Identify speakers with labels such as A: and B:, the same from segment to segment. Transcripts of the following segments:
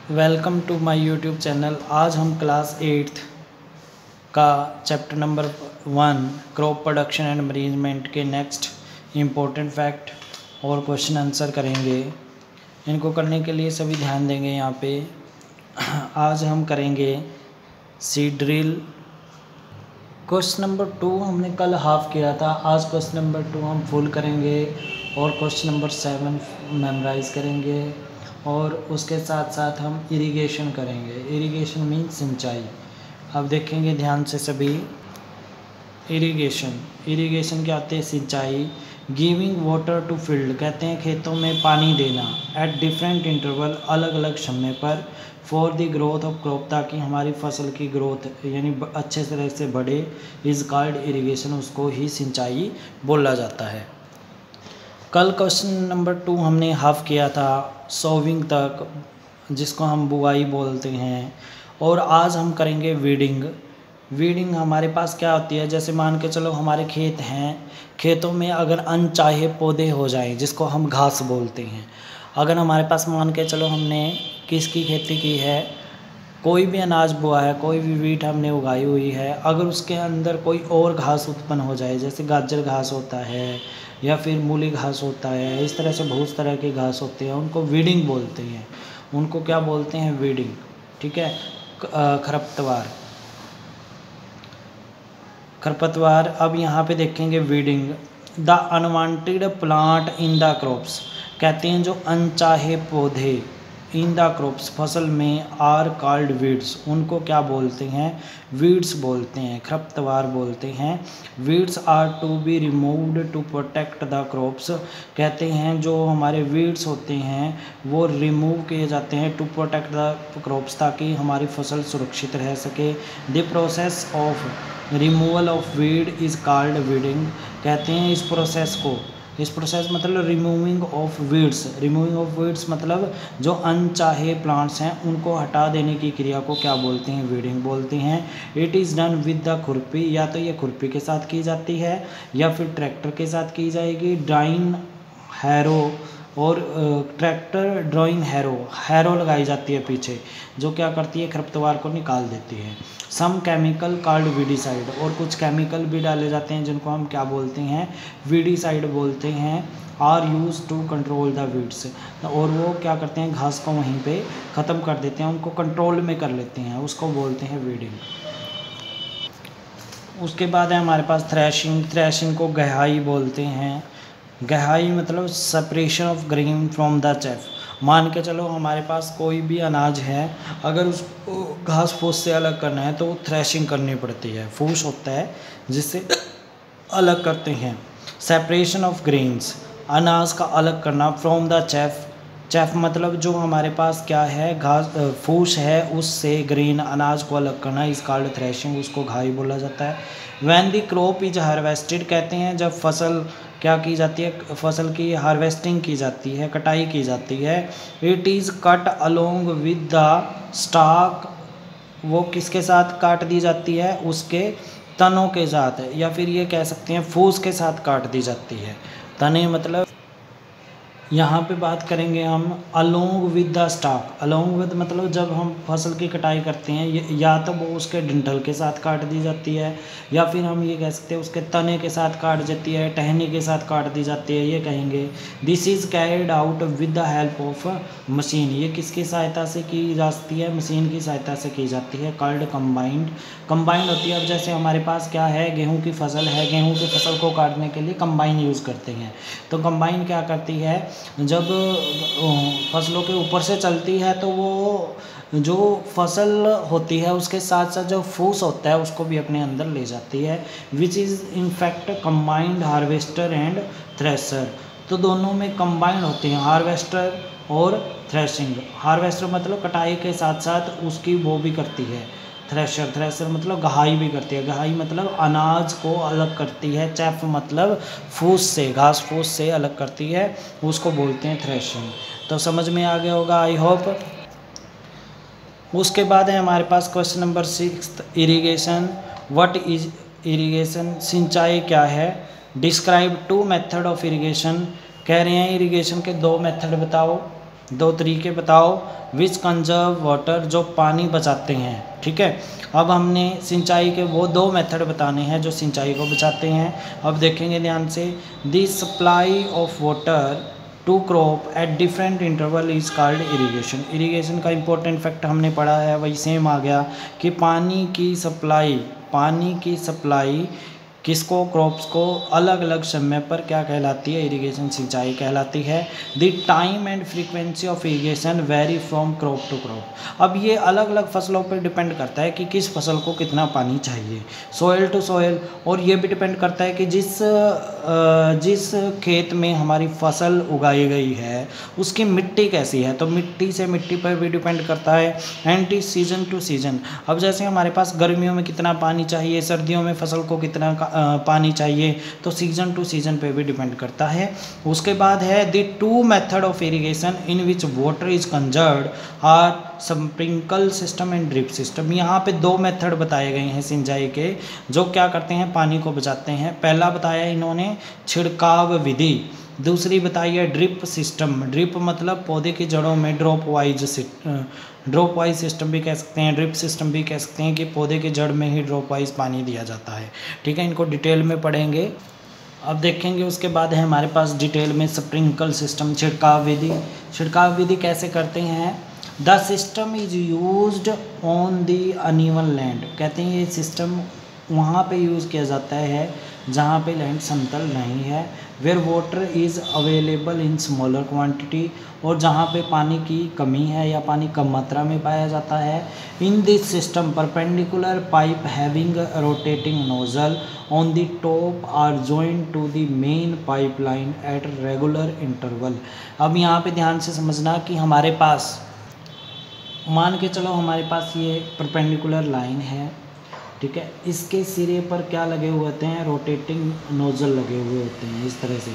A: Welcome to my YouTube channel. आज हम class 8th का chapter number 1 crop production and management के next important fact और question answer करेंगे। इनको करने के लिए सभी ध्यान देंगे। यहाँ पे आज हम करेंगे सीड ड्रिल। क्वेश्चन नंबर 2 हमने कल हाफ किया था, आज क्वेश्चन नंबर 2 हम फुल करेंगे और क्वेश्चन नंबर 7 मेमोराइज करेंगे और उसके साथ साथ हम इरिगेशन करेंगे। इरिगेशन मीन्स सिंचाई। अब देखेंगे ध्यान से सभी। इरिगेशन क्या होते हैं? सिंचाई। गिविंग वाटर टू फील्ड कहते हैं खेतों में पानी देना एट डिफरेंट इंटरवल, अलग अलग समय पर, for the growth of crop ताकि हमारी फसल की ग्रोथ यानी अच्छे तरह से बढ़े, इज कॉल्ड इरिगेशन, उसको ही सिंचाई बोला जाता है। कल क्वेश्चन नंबर 2 हमने हाफ किया था सोविंग तक, जिसको हम बुआई बोलते हैं, और आज हम करेंगे वीडिंग हमारे पास क्या होती है? जैसे मान के चलो हमारे खेत हैं, खेतों में अगर अनचाहे पौधे हो जाएं जिसको हम घास बोलते हैं। अगर हमारे पास मान के चलो हमने किसकी खेती की है, कोई भी अनाज बोआ है, कोई भी वीट हमने उगाई हुई है, अगर उसके अंदर कोई और घास उत्पन्न हो जाए, जैसे गाजर घास होता है या फिर मूली घास होता है, इस तरह से बहुत तरह के घास होते हैं, उनको वीडिंग बोलते हैं। उनको क्या बोलते हैं? वीडिंग। ठीक है। खरपतवार। अब यहाँ पे देखेंगे weeding. The unwanted plant in the crops कहते हैं जो अनचाहे पौधे इन द क्रॉप्स फसल में आर कॉल्ड वीड्स, उनको क्या बोलते हैं? वीड्स बोलते हैं, खरपतवार बोलते हैं। Weeds are to be removed to protect the crops कहते हैं जो हमारे वीड्स होते हैं वो रिमूव किए जाते हैं टू प्रोटेक्ट द क्रॉप्स ताकि हमारी फसल सुरक्षित रह सके। The process of removal of weed is called weeding कहते हैं इस प्रोसेस मतलब रिमूविंग ऑफ वीड्स मतलब जो अनचाहे प्लांट्स हैं उनको हटा देने की क्रिया को क्या बोलते हैं? वीडिंग बोलते हैं। It is done with the खुरपी, या तो ये खुरपी के साथ की जाती है या फिर ट्रैक्टर के साथ की जाएगी। ड्राइंग हैरो और ट्रैक्टर ड्राइंग हैरो लगाई जाती है पीछे, जो क्या करती है? खरपतवार को निकाल देती है। सम केमिकल कॉल्ड वीडिसाइड, और कुछ केमिकल भी डाले जाते हैं जिनको हम क्या बोलते हैं? वीडिसाइड बोलते हैं। Are use to control the weeds, और वो क्या करते हैं? घास को वहीं पे ख़त्म कर देते हैं, उनको कंट्रोल में कर लेते हैं, उसको बोलते हैं वीडिंग। उसके बाद है हमारे पास थ्रेशिंग को गहाई बोलते हैं। गहाई मतलब separation of grain from the chaff. मान के चलो हमारे पास कोई भी अनाज है, अगर उसको घास फूस से अलग करना है तो वो थ्रेशिंग करनी पड़ती है। फूस होता है जिससे अलग करते हैं। सेपरेशन ऑफ ग्रेन्स अनाज का अलग करना, फ्रॉम द चैफ मतलब जो हमारे पास क्या है? घास फूस है, उससे ग्रेन अनाज को अलग करना, इस कॉल्ड थ्रेशिंग, उसको घाई बोला जाता है। When the crop is harvested कहते हैं जब फसल क्या की जाती है? फसल की हार्वेस्टिंग की जाती है, कटाई की जाती है। It is cut along with the stock, वो किसके साथ काट दी जाती है? उसके तनों के साथ, या फिर ये कह सकते हैं फूस के साथ काट दी जाती है। तने मतलब यहाँ पे बात करेंगे हम along with the stock. Along with मतलब जब हम फसल की कटाई करते हैं या तो वो उसके डंठल के साथ काट दी जाती है, या फिर हम ये कह सकते हैं उसके तने के साथ काट जाती है, टहनी के साथ काट दी जाती है, ये कहेंगे। This is carried out with the help of machine, ये किसकी सहायता से की जाती है? मशीन की सहायता से की जाती है। कॉल्ड कंबाइंड होती है। अब जैसे हमारे पास क्या है? गेहूँ की फसल है, गेहूँ की फसल को काटने के लिए कंबाइन यूज़ करते हैं। तो कंबाइन क्या करती है? जब फसलों के ऊपर से चलती है तो वो जो फसल होती है उसके साथ साथ जो फूस होता है उसको भी अपने अंदर ले जाती है। Which is in fact combined harvester and thresher. तो दोनों में कंबाइंड होते हैं, हार्वेस्टर और थ्रेशिंग। हार्वेस्टर मतलब कटाई के साथ साथ उसकी वो भी करती है। थ्रेशर मतलब गहाई भी करती है। गहाई मतलब अनाज को अलग करती है। चैफ मतलब फूस से, घास फूस से अलग करती है, उसको बोलते हैं थ्रेशिंग। तो समझ में आ गया होगा आई होप। उसके बाद है हमारे पास question number 6 irrigation. What is irrigation? सिंचाई क्या है? डिस्क्राइब 2 मेथड ऑफ इरिगेशन कह रहे हैं। इरिगेशन के 2 मेथड बताओ। दो तरीके बताओ विच कंजर्व वाटर, जो पानी बचाते हैं। ठीक है, अब हमने सिंचाई के वो दो मेथड बताने हैं जो सिंचाई को बचाते हैं। अब देखेंगे ध्यान से, the supply of water to crop at different interval is called irrigation. Irrigation का इंपॉर्टेंट फैक्ट हमने पढ़ा है, वही सेम आ गया कि पानी की सप्लाई किसको, क्रॉप्स को अलग अलग समय पर क्या कहलाती है, इरिगेशन सिंचाई कहलाती है। The time and frequency of irrigation vary from crop to crop. अब ये अलग अलग फसलों पर डिपेंड करता है कि किस फसल को कितना पानी चाहिए, सोयल टू सोयल। और ये भी डिपेंड करता है कि जिस खेत में हमारी फसल उगाई गई है उसकी मिट्टी कैसी है, तो मिट्टी से मिट्टी पर भी डिपेंड करता है। एंड सीजन टू सीजन, अब जैसे हमारे पास गर्मियों में कितना पानी चाहिए, सर्दियों में फसल को कितना पानी चाहिए, तो सीजन टू सीजन पे भी डिपेंड करता है। उसके बाद है the two method of irrigation in which water is conserved are sprinkle system and drip system. यहाँ पे दो मेथड बताए गए हैं सिंचाई के जो क्या करते हैं, पानी को बचाते हैं। पहला बताया इन्होंने छिड़काव विधि, दूसरी बताई है ड्रिप सिस्टम। ड्रिप मतलब पौधे की जड़ों में ड्रॉप वाइज सिस्टम भी कह सकते हैं, ड्रिप सिस्टम भी कह सकते हैं कि पौधे की जड़ में ही ड्रॉप वाइज पानी दिया जाता है। ठीक है, इनको डिटेल में पढ़ेंगे। अब देखेंगे उसके बाद है हमारे पास डिटेल में स्प्रिंकल सिस्टम, छिड़काव विधि। छिड़काव विधि कैसे करते हैं, the system is used on the uneven land. कहते हैं ये सिस्टम वहाँ पे यूज़ किया जाता है जहाँ पे लैंड समतल नहीं है। Where water is available in smaller quantity, और जहाँ पे पानी की कमी है या पानी कम मात्रा में पाया जाता है। In this system perpendicular pipe having rotating nozzle on the top are joint to the main pipeline at regular interval. अब यहाँ पे ध्यान से समझना कि हमारे पास मान के चलो हमारे पास ये परपेंडिकुलर लाइन है, ठीक है, इसके सिरे पर क्या लगे हुए होते हैं, रोटेटिंग नोजल लगे हुए होते हैं। इस तरह से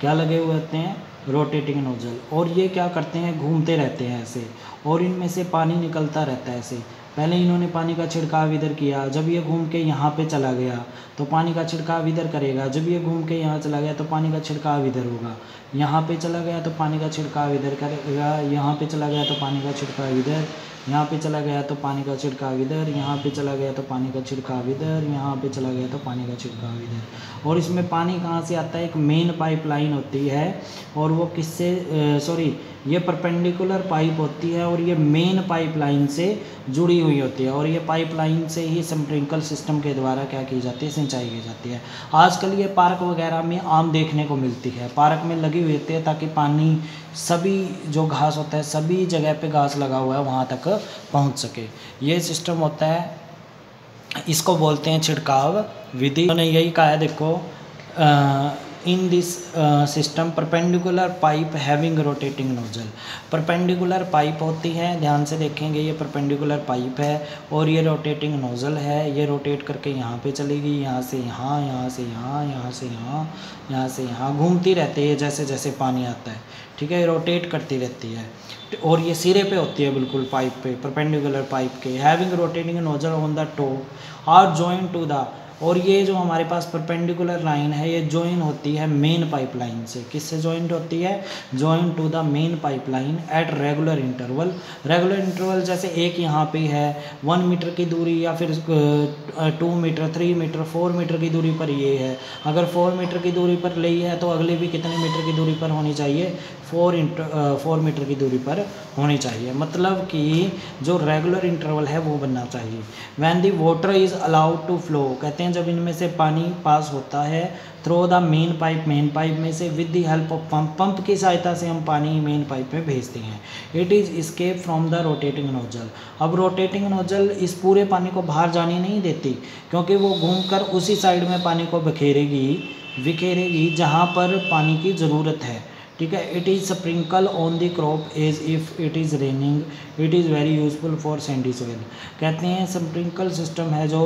A: क्या लगे हुए होते हैं, रोटेटिंग नोजल, और ये क्या करते हैं, घूमते रहते हैं ऐसे, और इनमें से पानी निकलता रहता है ऐसे। पहले इन्होंने पानी का छिड़काव इधर किया, जब ये घूम के यहाँ पे चला गया तो पानी का छिड़काव इधर करेगा, जब ये घूम के यहाँ चला गया तो पानी का छिड़काव इधर होगा, यहाँ पे चला गया तो पानी का छिड़काव इधर करेगा, यहाँ पे चला गया तो पानी का छिड़काव इधर, यहाँ पे चला गया तो पानी का छिड़काव इधर, यहाँ पे चला गया तो पानी का छिड़काव इधर, यहाँ पे चला गया तो पानी का छिड़काव इधर। और इसमें पानी कहाँ से आता है, एक मेन पाइपलाइन होती है, और वो किससे ये परपेंडिकुलर पाइप होती है और ये मेन पाइपलाइन से जुड़ी हुई होती है, और ये पाइपलाइन से ही स्प्रिंकल सिस्टम के द्वारा क्या की जाती है, सिंचाई की जाती है। आजकल ये पार्क वगैरह में आम देखने को मिलती है, पार्क में लगी हुई होती है ताकि पानी सभी जो घास होता है, सभी जगह पे घास लगा हुआ है वहाँ तक पहुँच सके। ये सिस्टम होता है, इसको बोलते हैं छिड़काव विधि। उन्होंने यही कहा है, देखो इन this system perpendicular pipe having rotating nozzle. Perpendicular pipe होती है, ध्यान से देखेंगे, ये परपेंडिकुलर पाइप है और ये रोटेटिंग नोजल है, ये रोटेट करके यहाँ पे चलेगी, यहाँ से यहाँ, यहाँ से यहाँ, यहाँ से यहाँ, यहाँ से यहाँ, घूमती रहती है जैसे जैसे पानी आता है। ठीक है, रोटेट करती रहती है, और ये सिरे पे होती है बिल्कुल पाइप पे, परपेंडिकुलर पाइप के। Having rotating nozzle on the top are join to the, और ये जो हमारे पास परपेंडिकुलर लाइन है ये जॉइन होती है मेन पाइपलाइन से। किससे जॉइंट होती है, join to the main pipeline at regular interval. Regular interval जैसे एक यहाँ पे है 1 मीटर की दूरी, या फिर 2 मीटर, 3 मीटर, 4 मीटर की दूरी पर ये है। अगर 4 मीटर की दूरी पर ली है तो अगले भी कितने मीटर की दूरी पर होनी चाहिए, 4 मीटर की दूरी पर होनी चाहिए। मतलब कि जो रेगुलर इंटरवल है वो बनना चाहिए। When the water is allowed to flow, कहते हैं जब इनमें से पानी पास होता है थ्रू द मेन पाइप में से with the help of pump की सहायता से हम पानी मेन पाइप में भेजते हैं। It is escape from the rotating nozzle. अब रोटेटिंग नोजल इस पूरे पानी को बाहर जाने नहीं देती, क्योंकि वो घूमकर उसी साइड में पानी को बिखेरेगी जहाँ पर पानी की ज़रूरत है। ठीक है, it is sprinkle on the crop as if it is raining, it is very useful for sandy soil. कहते हैं स्प्रिंकल सिस्टम है जो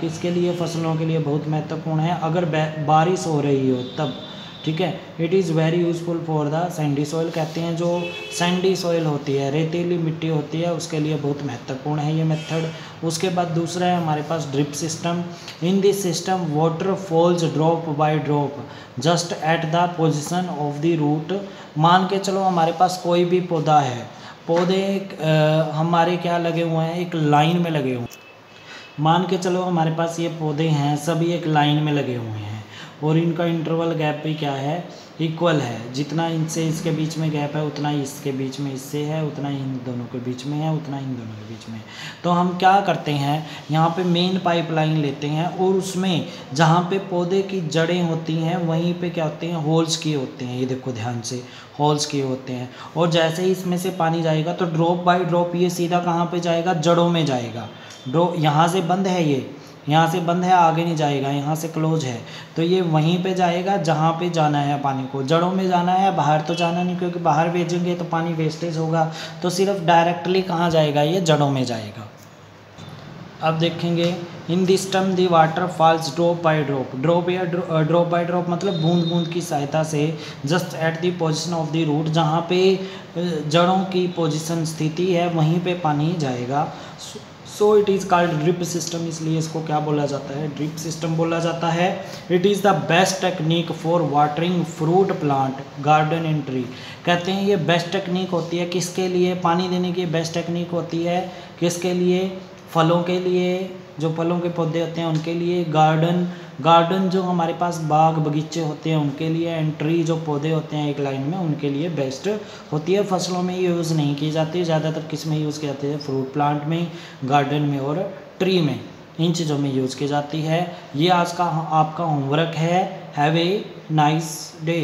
A: किसके लिए, फसलों के लिए बहुत महत्वपूर्ण है। अगर बारिश हो रही हो तब, ठीक है। It is very useful for the Sandy soil, कहते हैं जो सैंडी सॉइल होती है, रेतीली मिट्टी होती है, उसके लिए बहुत महत्वपूर्ण है ये मेथड। उसके बाद दूसरा है हमारे पास drip system. In this system water falls drop by drop just at the position of the root. मान के चलो हमारे पास कोई भी पौधा है, पौधे हमारे क्या लगे हुए हैं, एक लाइन में लगे हुए हैं। मान के चलो हमारे पास ये पौधे हैं, सभी एक लाइन में लगे हुए हैं और इनका इंटरवल गैप भी क्या है, इक्वल है। जितना इनसे इसके बीच में गैप है उतना इसके बीच में इससे है, उतना इन दोनों के बीच में है, उतना इन दोनों के बीच में। तो हम क्या करते हैं, यहाँ पे मेन पाइपलाइन लेते हैं और उसमें जहाँ पे पौधे की जड़ें होती हैं वहीं पे क्या होते हैं, होल्स किए होते हैं। ये देखो ध्यान से, होल्स किए होते हैं। और जैसे ही इसमें से पानी जाएगा तो ड्रॉप बाय ड्रॉप ये सीधा कहाँ पे जाएगा, जड़ों में जाएगा। यहाँ से बंद है, ये यहाँ से बंद है, आगे नहीं जाएगा, यहाँ से क्लोज है, तो ये वहीं पे जाएगा जहाँ पे जाना है पानी को। जड़ों में जाना है, बाहर तो जाना नहीं, क्योंकि बाहर भेजेंगे तो पानी वेस्टेज होगा। तो सिर्फ डायरेक्टली कहाँ जाएगा, ये जड़ों में जाएगा। अब देखेंगे, in this term the water falls drop by drop. Drop या ड्रॉप बाय ड्रॉप मतलब बूंद बूंद की सहायता से, just at the position of the root, जहाँ पे जड़ों की पोजिशन स्थिति है वहीं पे पानी जाएगा। So it is called drip system, इसलिए इसको क्या बोला जाता है, ड्रिप सिस्टम बोला जाता है। It is the best technique for watering fruit plant, garden and tree. कहते हैं ये बेस्ट टेक्निक होती है किसके लिए, पानी देने की बेस्ट टेक्निक होती है किसके लिए, फलों के लिए, जो फलों के पौधे होते हैं उनके लिए, गार्डन जो हमारे पास बाग बगीचे होते हैं उनके लिए, एंड ट्री जो पौधे होते हैं एक लाइन में उनके लिए बेस्ट होती है। फसलों में यूज़ नहीं की जाती है, ज़्यादातर किस में यूज़ की जाती है, फ्रूट प्लांट में, गार्डन में और ट्री में, इन चीज़ों में यूज़ की जाती है। ये आज का आपका होमवर्क है। Have a nice day.